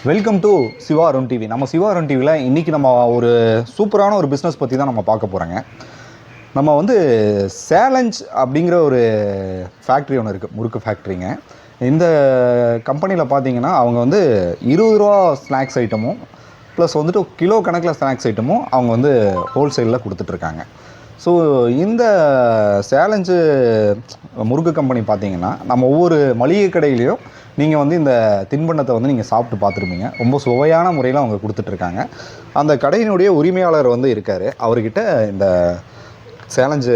Welcome to Siva Arun TV. நம்ம சிவா அருண் டிவியில் இன்றைக்கி நம்ம ஒரு சூப்பரான ஒரு பிஸ்னஸ் பற்றி தான் நம்ம பார்க்க போகிறோங்க. நம்ம வந்து சேலஞ்ச் அப்படிங்கிற ஒரு ஃபேக்ட்ரி ஒன்று இருக்குது, முறுக்கு ஃபேக்ட்ரிங்க. இந்த கம்பெனியில் பார்த்தீங்கன்னா அவங்க வந்து 20 ரூபா ஸ்நாக்ஸ் ஐட்டமும் ப்ளஸ் வந்துட்டு கிலோ கணக்கில் ஸ்நாக்ஸ் ஐட்டமும் அவங்க வந்து ஹோல்சேலில் கொடுத்துட்ருக்காங்க. ஸோ இந்த சேலஞ்சு முறுக்கு கம்பெனி பார்த்தீங்கன்னா நம்ம ஒவ்வொரு மளிகை கடையிலையும் நீங்கள் வந்து இந்த தின்பண்டத்தை வந்து நீங்கள் சாப்பிட்டு பார்த்துருப்பீங்க. ரொம்ப சுவையான முறையில் அவங்க கொடுத்துட்ருக்காங்க. அந்த கடையினுடைய உரிமையாளர் வந்து இருக்கார். அவர்கிட்ட இந்த சேலஞ்சு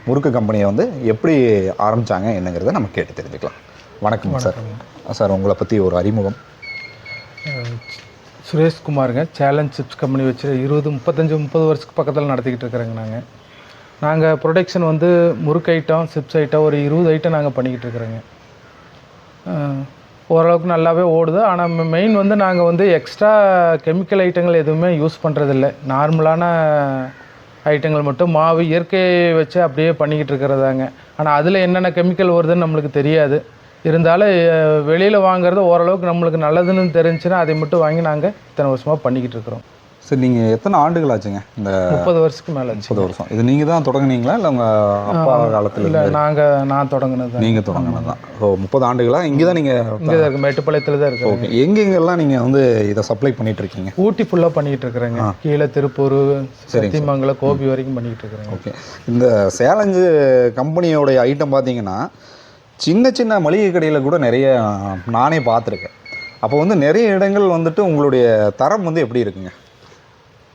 முறுக்கு கம்பெனியை வந்து எப்படி ஆரம்பித்தாங்க என்னங்கிறத நம்ம கேட்டு தெரிஞ்சுக்கலாம். வணக்கம் சார். சார் உங்களை பற்றி ஒரு அறிமுகம். சுரேஷ்குமாருங்க. சேலஞ்ச் சிப்ஸ் கம்பெனி வச்சு 30 வருஷத்துக்கு பக்கத்தில் நடத்திக்கிட்டு இருக்கிறேங்க. நாங்கள் ப்ரொடக்ஷன் வந்து முறுக்கு ஐட்டம், சிப்ஸ் ஐட்டம் ஒரு 20 ஐட்டம் நாங்கள் பண்ணிக்கிட்டு இருக்கிறோங்க. ஓரளவுக்கு நல்லாவே ஓடுது. ஆனால் மெயின் வந்து நாங்கள் வந்து எக்ஸ்ட்ரா கெமிக்கல் ஐட்டங்கள் எதுவுமே யூஸ் பண்ணுறதில்ல. நார்மலான ஐட்டங்கள் மட்டும், மாவு இயற்கையை வச்சு அப்படியே பண்ணிக்கிட்டு இருக்கிறதாங்க. ஆனால் அதில் என்னென்ன கெமிக்கல் வருதுன்னு நம்மளுக்கு தெரியாது. இருந்தாலும் வெளியில் வாங்குறது ஓரளவுக்கு நம்மளுக்கு நல்லதுன்னு தெரிஞ்சுன்னா அதை மட்டும் வாங்கி நாங்கள் இத்தனை வருஷமாக பண்ணிக்கிட்டு இருக்கிறோம். சரி, நீங்கள் எத்தனை ஆண்டுகள் ஆச்சுங்க? இந்த 30 வருஷத்துக்கு மேலே ஆச்சு. 30 வருஷம். இது நீங்கள் தான் தொடங்குனீங்களா இல்லை உங்கள் அப்பா காலத்தில்? இல்லை, நான் தொடங்கினது. நீங்கள் தொடங்கினது தான். ஸோ 30 ஆண்டுகளாக இங்கே தான் நீங்கள் இங்கே தான் இருக்குது, மேட்டுப்பாளையத்தில் தான் இருக்குது. ஓகே. எங்கெங்கெல்லாம் நீங்கள் வந்து இதை சப்ளை பண்ணிகிட்டு இருக்கீங்க? ஊட்டி ஃபுல்லாக பண்ணிக்கிட்டு இருக்கிறேங்க. கீழே திருப்பூர், சத்தியமங்கலம், கோபி வரைக்கும் பண்ணிக்கிட்டு இருக்கிறேங்க. ஓகே. இந்த சேலஞ்சு கம்பெனியோடைய ஐட்டம் பார்த்தீங்கன்னா சின்ன சின்ன மளிகை கடையில் கூட நிறைய நானே பார்த்துருக்கேன். அப்போ வந்து நிறைய இடங்கள் வந்துட்டு உங்களுடைய தரம் வந்து எப்படி இருக்குங்க?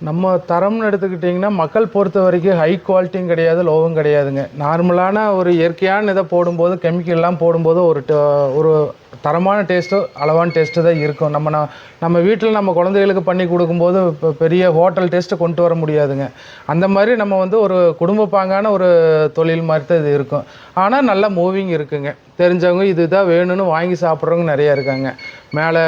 நம்ம தரம்னு எடுத்துக்கிட்டிங்கன்னா மக்கள் பொறுத்த வரைக்கும் ஹை குவாலிட்டியும் கிடையாது, லோவும் கிடையாதுங்க. நார்மலான ஒரு இயற்கையான இதை போடும்போது, கெமிக்கல்லாம் போடும்போது ஒரு தரமான டேஸ்ட்டு, அளவான டேஸ்ட்டு தான் இருக்கும். நம்ம வீட்டில் நம்ம குழந்தைகளுக்கு பண்ணி கொடுக்கும்போது இப்போ பெரிய ஹோட்டல் டேஸ்ட்டு கொண்டு வர முடியாதுங்க. அந்த மாதிரி நம்ம வந்து ஒரு குடும்ப பாங்கான ஒரு தொழில் மாதிரி தான் இது இருக்கும். ஆனால் நல்ல மூவிங் இருக்குங்க. தெரிஞ்சவங்க இதுதான் வேணும்னு வாங்கி சாப்பிட்றவங்க நிறையா இருக்காங்க. மேலே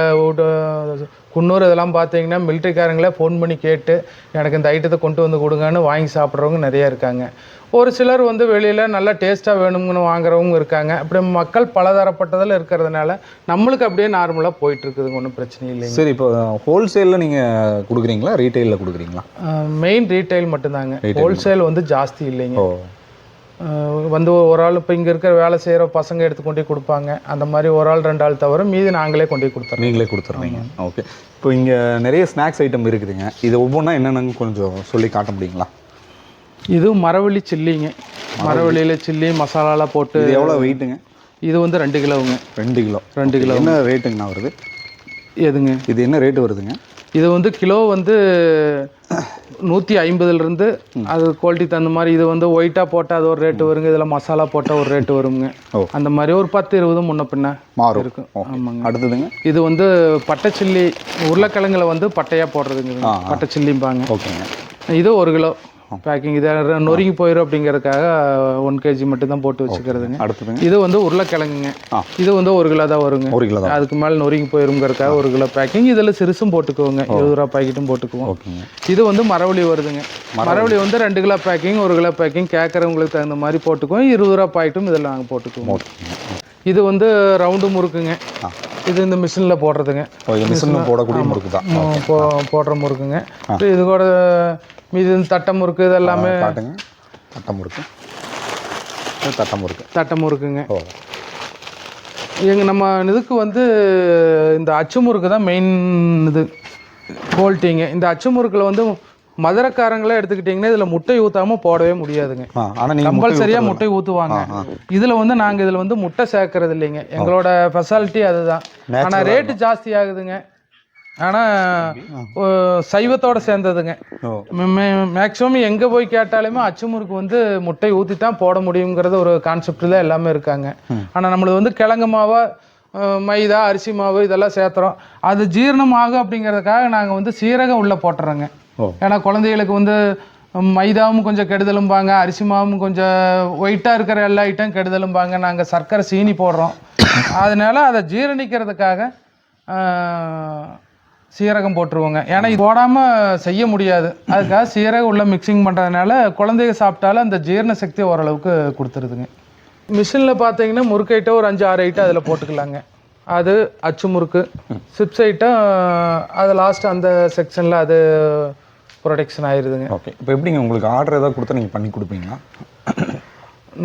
குன்னூர் இதெல்லாம் பார்த்தீங்கன்னா மிலிட்ரிக்காரங்களே ஃபோன் பண்ணி கேட்டு எனக்கு இந்த ஐட்டத்தை கொண்டு வந்து கொடுங்கன்னு வாங்கி சாப்பிட்றவங்க நிறையா இருக்காங்க. ஒரு சிலர் வந்து வெளியில் நல்லா டேஸ்ட்டாக வேணும்னு வாங்குறவங்க இருக்காங்க. அப்படி மக்கள் பலதரப்பட்டதில் இருக்கிறதுனால நம்மளுக்கு அப்படியே நார்மலாக போயிட்டுருக்குதுங்க, ஒன்றும் பிரச்சனை இல்லைங்க. சரி, இப்போ ஹோல்சேலில் நீங்கள் கொடுக்குறீங்களா, ரீட்டெயிலில் கொடுக்குறீங்களா? மெயின் ரீட்டெயில் மட்டும்தாங்க. ஹோல்சேல் வந்து ஜாஸ்தி இல்லைங்க. வந்து ஒரு ஆள் இப்போ இங்கே இருக்கிற வேலை செய்கிற பசங்க எடுத்து கொண்டு கொடுப்பாங்க. அந்த மாதிரி ஒரு ஆள் 2 ஆள் தவிர மீதி நாங்களே கொண்டு கொடுத்துறோம். நீங்களே கொடுத்துட்றீங்க. ஓகே. இப்போ இங்கே நிறைய ஸ்நாக்ஸ் ஐட்டம் இருக்குதுங்க. இது ஒவ்வொன்றா என்னென்னு கொஞ்சம் சொல்லி காட்ட முடியுங்களா? இது மரவள்ளி சில்லிங்க. மரவள்ளியில் சில்லி மசாலாலாம் போட்டு. இது எவ்வளோ வெயிட்டுங்க? இது வந்து 2 கிலோவுங்க. 2 கிலோ. என்ன ரேட்டுங்கண்ணா வருது? எதுங்க? இது என்ன ரேட்டு வருதுங்க? இது வந்து கிலோ வந்து 150லேருந்து அது குவாலிட்டி தகுந்த மாதிரி. இது வந்து ஒயிட்டாக போட்டால் அது ஒரு ரேட்டு வருங்க. இதில் மசாலா போட்டால் ஒரு ரேட்டு வருங்க. அந்த மாதிரி ஒரு 10-20 முன்ன பின்ன மாறும் இருக்கும். ஆமாங்க. அடுத்ததுங்க, இது வந்து பட்டை சில்லி, உருளைக்கிழங்குல வந்து பட்டையாக போடுறதுங்க, பட்டை சில்லிம்பாங்க. ஓகேங்க. இது 1 கிலோ பேக்கிங். இதை நொறுங்கி போயிடும் அப்படிங்கிறதுக்காக 1 kg மட்டும் தான் போட்டு வச்சுக்கிறதுங்க. அடுத்ததுங்க, இது வந்து உருளைக்கிழங்குங்க. இது வந்து 1 கிலோ தான் வருங்க. 1 கிலோ தான். அதுக்கு மேலே நொறுங்கி போயிருங்கிறதுக்காக 1 கிலோ பேக்கிங். இதில் சிறுசும் போட்டுக்குவோங்க, 20 ரூபா பாக்கெட்டும் போட்டுக்குவோம். இது வந்து மரவள்ளி வருதுங்க. மரவள்ளி வந்து 2 கிலோ பேக்கிங், 1 கிலோ பேக்கிங் கேட்குறவங்களுக்கு தகுந்த மாதிரி போட்டுக்குவோம். 20 ரூபா பாக்கெட்டும் இதில் நாங்கள் போட்டுக்குவோம். இது வந்து ரவுண்டு முறுக்குங்க. இது இந்த மிஷினில் போடுறதுங்க. மிஷினில் போடக்கூடிய முறுக்கு தான், போடுற முறுக்குங்க. இது கூட மீது தட்டை முறுக்கு இதெல்லாமே காட்டுங்க. தட்டை முறுக்குங்க. நம்ம இதுக்கு வந்து இந்த அச்சு முறுக்கு தான் மெயின் இது குவாலிட்டிங்க. இந்த அச்சு முறுக்கில் வந்து மதுரைக்காரங்களே எடுத்துக்கிட்டிங்கன்னா இதில் முட்டை ஊற்றாமல் போடவே முடியாதுங்க. கம்பல்சரியாக முட்டை ஊற்றுவாங்க. இதில் வந்து நாங்கள் இதில் வந்து முட்டை சேர்க்கறது இல்லைங்க. எங்களோட ஸ்பெஷாலிட்டி அதுதான். ஆனால் ரேட்டு ஜாஸ்தி ஆகுதுங்க. ஆனால் சைவத்தோடு சேர்ந்ததுங்க. மேக்ஸிமம் எங்கே போய் கேட்டாலுமே அச்சு முறுக்கு வந்து முட்டை ஊற்றி தான் போட முடியுங்கிறது ஒரு கான்செப்ட் தான் எல்லாமே இருக்காங்க. ஆனால் நம்மளுக்கு வந்து கிழங்கு மாவை, மைதா, அரிசி மாவு இதெல்லாம் சேர்த்துறோம். அது ஜீரணம் ஆகும் அப்படிங்கிறதுக்காக நாங்கள் வந்து சீரகம் உள்ளே போட்டுறோங்க. ஏன்னா குழந்தைகளுக்கு வந்து மைதாவும் கொஞ்சம் கெடுதலும்பாங்க, அரிசி மாவும் கொஞ்சம் ஒயிட்டாக இருக்கிற எல்லா ஐட்டம் கெடுதலும்பாங்க. நாங்கள் சர்க்கரை சீனி போடுறோம். அதனால அதை ஜீரணிக்கிறதுக்காக சீரகம் போட்டுருவோங்க. ஏன்னா இது போடாமல் செய்ய முடியாது. அதுக்காக சீரகம் உள்ள மிக்சிங் பண்ணுறதுனால குழந்தைங்க சாப்பிட்டாலும் அந்த ஜீரண சக்தி ஓரளவுக்கு கொடுத்துருதுங்க. மிஷினில் பார்த்தீங்கன்னா முறுக்கு ஐட்டம் ஒரு 5-6 ஐட்டம் அதில் போட்டுக்கலாங்க. அது அச்சு முறுக்கு சிப்ஸ் ஐட்டம் அது லாஸ்ட் அந்த செக்ஷனில் அது ப்ரொடக்ஷன் ஆயிடுதுங்க. ஓகே. இப்போ எப்படிங்க உங்களுக்கு ஆர்டர் ஏதாவது கொடுத்தா நீங்கள் பண்ணி கொடுப்பீங்களா?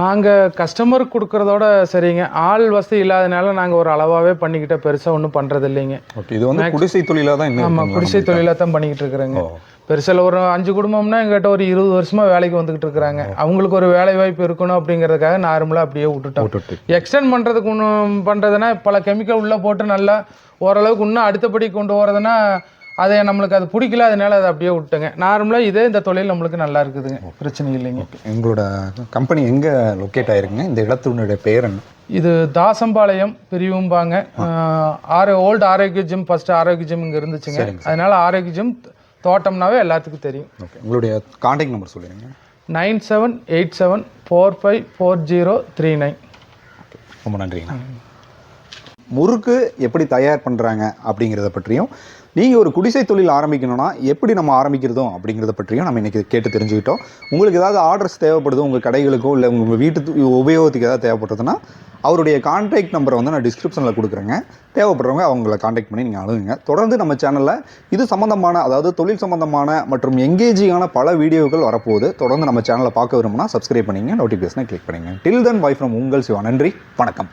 நாங்கள் கஸ்டமருக்கு கொடுக்குறதோட சரிங்க, ஆள் வசதி இல்லாதனால நாங்கள் ஒரு அளவாகவே பண்ணிக்கிட்ட பெருசாக ஒன்றும் பண்ணுறது இல்லைங்க. ஓகே. இது வந்து குடிசை தொழிலாக தான். ஆமாம், குடிசை தொழிலாக தான் பண்ணிக்கிட்டு இருக்கிறேங்க. பெருசில் ஒரு 5 குடும்பம்னா எங்கிட்ட ஒரு 20 வருஷமாக வேலைக்கு வந்துக்கிட்டு இருக்கிறாங்க. அவங்களுக்கு ஒரு வேலை வாய்ப்பு இருக்கணும் அப்படிங்கிறதுக்காக நார்மலாக அப்படியே விட்டுட்டோம். எக்ஸ்டெண்ட் பண்ணுறதுக்கு ஒன்றும் பண்ணுறதுனா பல கெமிக்கல் உள்ளே போட்டு நல்லா ஓரளவுக்கு இன்னும் அடுத்தபடி கொண்டு போகிறதுனா அதை நம்மளுக்கு அது பிடிக்கல, அதனால அதை அப்படியே விட்டுங்க. நார்மலாக இதே இந்த தொழில் நம்மளுக்கு நல்லா இருக்குதுங்க, பிரச்சனை இல்லைங்க. எங்களோட கம்பெனி எங்கே லொக்கேட் ஆயிருக்குங்க? இந்த இடத்தினுடைய பேர் என்ன? இது தாசம்பாளையம் பிரிவும்பாங்க. ஓல்டு ஆரோக்கிய ஜிம், ஃபர்ஸ்ட் ஆரோக்கிய ஜிம் இங்கே இருந்துச்சுங்க. அதனால ஆரோக்கிய ஜிம் தோட்டம்னாவே எல்லாத்துக்கும் தெரியும். ஓகே. உங்களுடைய கான்டாக்ட் நம்பர் சொல்லுங்கள். 9787454039. ரொம்ப நன்றிங்கண்ணா. முறுக்கு எப்படி தயார் பண்ணுறாங்க அப்படிங்கிறத பற்றியும், நீங்கள் ஒரு குடிசை தொழில் ஆரம்பிக்கணும்னா எப்படி நம்ம ஆரம்பிக்கிறதும் அப்படிங்கிறத பற்றியும் நம்ம இன்றைக்கி கேட்டு தெரிஞ்சுக்கிட்டோம். உங்களுக்கு ஏதாவது ஆர்டர்ஸ் தேவைப்படுது உங்கள் கடைகளுக்கோ இல்லை உங்கள் வீட்டு உபயோகத்துக்கு ஏதாவது தேவைப்படுறதுன்னா அவருடைய கான்டாக்ட் நம்பரை வந்து நான் டிஸ்கிரிப்ஷனில் கொடுக்குறேங்க. தேவைப்படுறவங்க அவங்கள கான்டாக்ட் பண்ணி நீங்கள் அணுகுங்க. தொடர்ந்து நம்ம சேனலில் இது சம்மந்தமான, அதாவது தொழில் சம்மந்தமான மற்றும் எங்கேஜிங்கான பல வீடியோக்கள் வரப்போகுது. தொடர்ந்து நம்ம சேனலை பார்க்க விரும்புனா சப்ஸ்கிரைப் பண்ணிங்க, நோட்டிஃபிகேஷனை கிளிக் பண்ணிங்க. டில் தென் பை ஃப்ரம் உங்கள் சிவா. நன்றி, வணக்கம்.